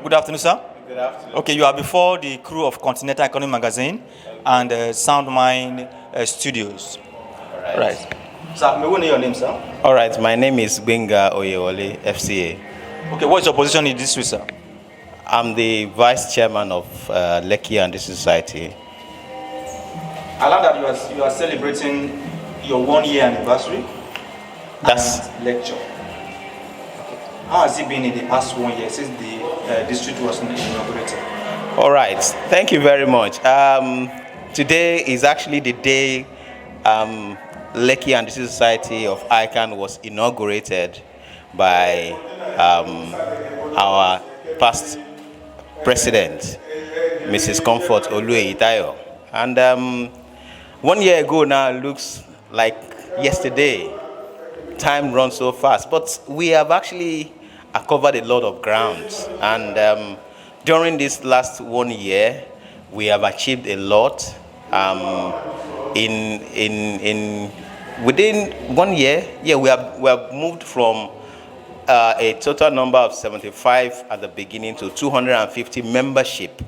Good afternoon, sir. Good afternoon. Okay, you are before the crew of Continental Economy Magazine and Soundmind Studios. All Right. right. Sir, may we know your name, sir? All right. My name is Gbenga Oyewole, FCA. Okay, what is your position in this week, sir? I'm the vice chairman of Lekki and Discus Society. I love that you are celebrating your 1 year anniversary. That's and lecture. Okay. How has it been in the past 1 year since the district was inaugurated? all right. Thank you very much. Today is actually the day Lekki and Discus Society of ICAN was inaugurated by our past president, Mrs. Comfort Oluweyitayo. And 1 year ago now looks like yesterday. Time runs so fast, but we have actually covered a lot of ground. And during this last 1 year, we have achieved a lot. Within 1 year, we have moved from a total number of 75 at the beginning to 250 membership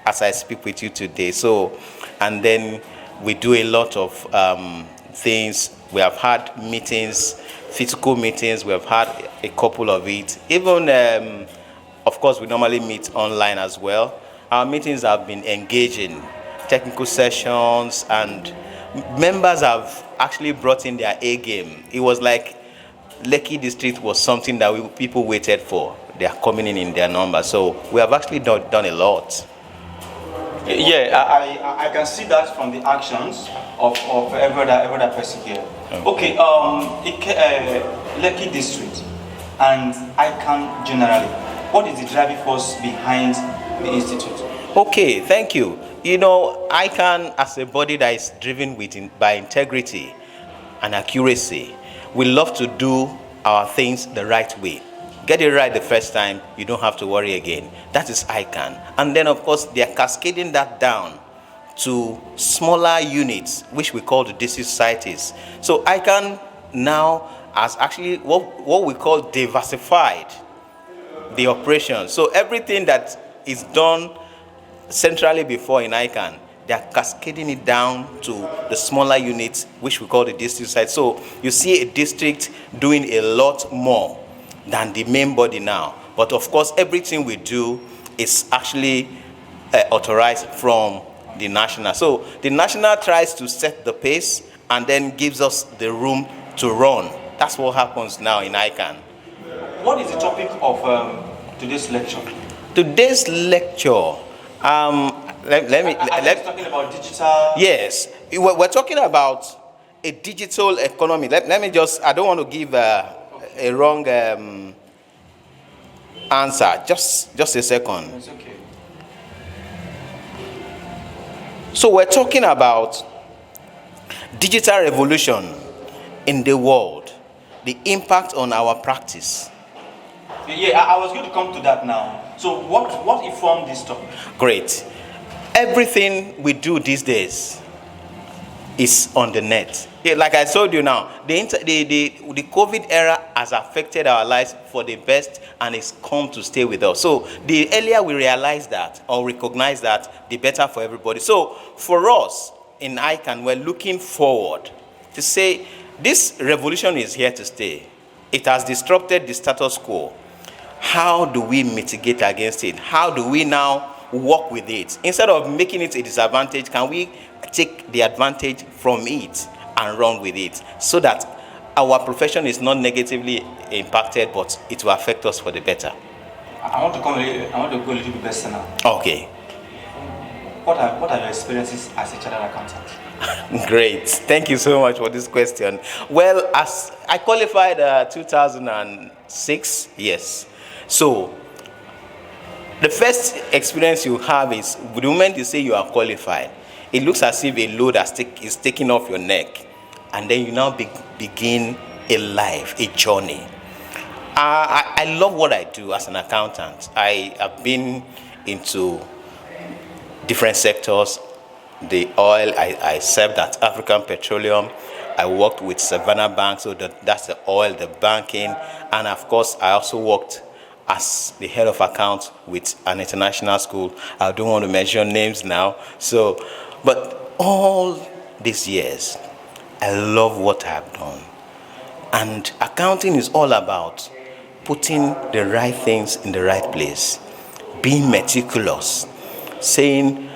as I speak with you today. So, and then we do a lot of things. We have had meetings, physical meetings. We have had a couple of it. Even, of course, we normally meet online as well. Our meetings have been engaging, technical sessions, and members have actually brought in their A game. It was like Lekki district was something that people waited for. They are coming in their numbers. So we have actually done a lot. Yeah, I can see that from the actions of every other person here. Okay, Lekki district and ICAN generally, what is the driving force behind the institute? Okay, thank you. You know, ICAN as a body that is driven by integrity and accuracy, we love to do our things the right way. Get it right the first time, you don't have to worry again. That is ICAN. And then, of course, they are cascading that down to smaller units, which we call the district societies. So ICAN now has actually what we call diversified the operation. So everything that is done centrally before in ICAN, they are cascading it down to the smaller units, which we call the district site. So you see a district doing a lot more than the main body now. But of course, everything we do is actually authorized from the national. So the national tries to set the pace and then gives us the room to run. That's what happens now in ICAN. What is the topic of today's lecture? Today's lecture, let's talking about digital. Yes, we're talking about a digital economy. Let me just, I don't want to give a wrong answer. Just a second. It's okay. So we're talking about digital revolution in the world, the impact on our practice. Yeah, I was going to come to that now. So what informed this topic? Great. Everything we do these days is on the net. Yeah, like I told you now, the COVID era has affected our lives for the best and it's come to stay with us. So the earlier we realize that or recognize that, the better for everybody. So for us in ICAN, we're looking forward to say this revolution is here to stay. It has disrupted the status quo. How do we mitigate against it? How do we now work with it? Instead of making it a disadvantage, can we take the advantage from it and run with it so that our profession is not negatively impacted, but it will affect us for the better? I want to go a little bit better now. Okay. What are your experiences as a chartered accountant? Great. Thank you so much for this question. Well, as I qualified 2006, yes. So the first experience you have is the moment you say you are qualified, it looks as if a load is taken off your neck, and then you now begin a life, a journey. I love what I do as an accountant. I have been into different sectors. The oil, I served at African Petroleum. I worked with Savannah Bank, so that's the oil, the banking, and of course I also worked as the head of accounts with an international school. I don't want to mention names now. So, but all these years, I love what I've done. And accounting is all about putting the right things in the right place, being meticulous, saying,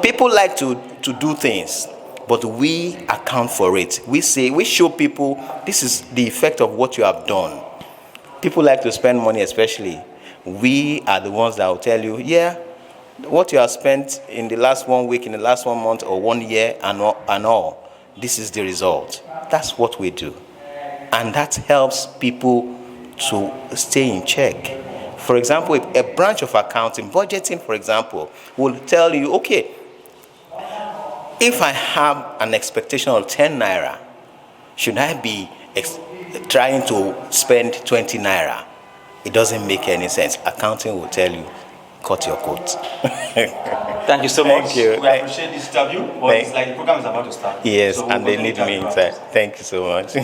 people like to do things, but we account for it. We show people this is the effect of what you have done. People like to spend money, especially. We are the ones that will tell you, yeah, what you have spent in the last 1 week, in the last 1 month, or 1 year, and all, this is the result. That's what we do. And that helps people to stay in check. For example, a branch of accounting, budgeting, for example, will tell you, okay, if I have an expectation of 10 naira, should I be trying to spend 20 naira? It doesn't make any sense. Accounting will tell you, cut your coat. Thank you so much. You. We appreciate this interview, but it's like the program is about to start. Yes, so and they need me inside. Thank you so much.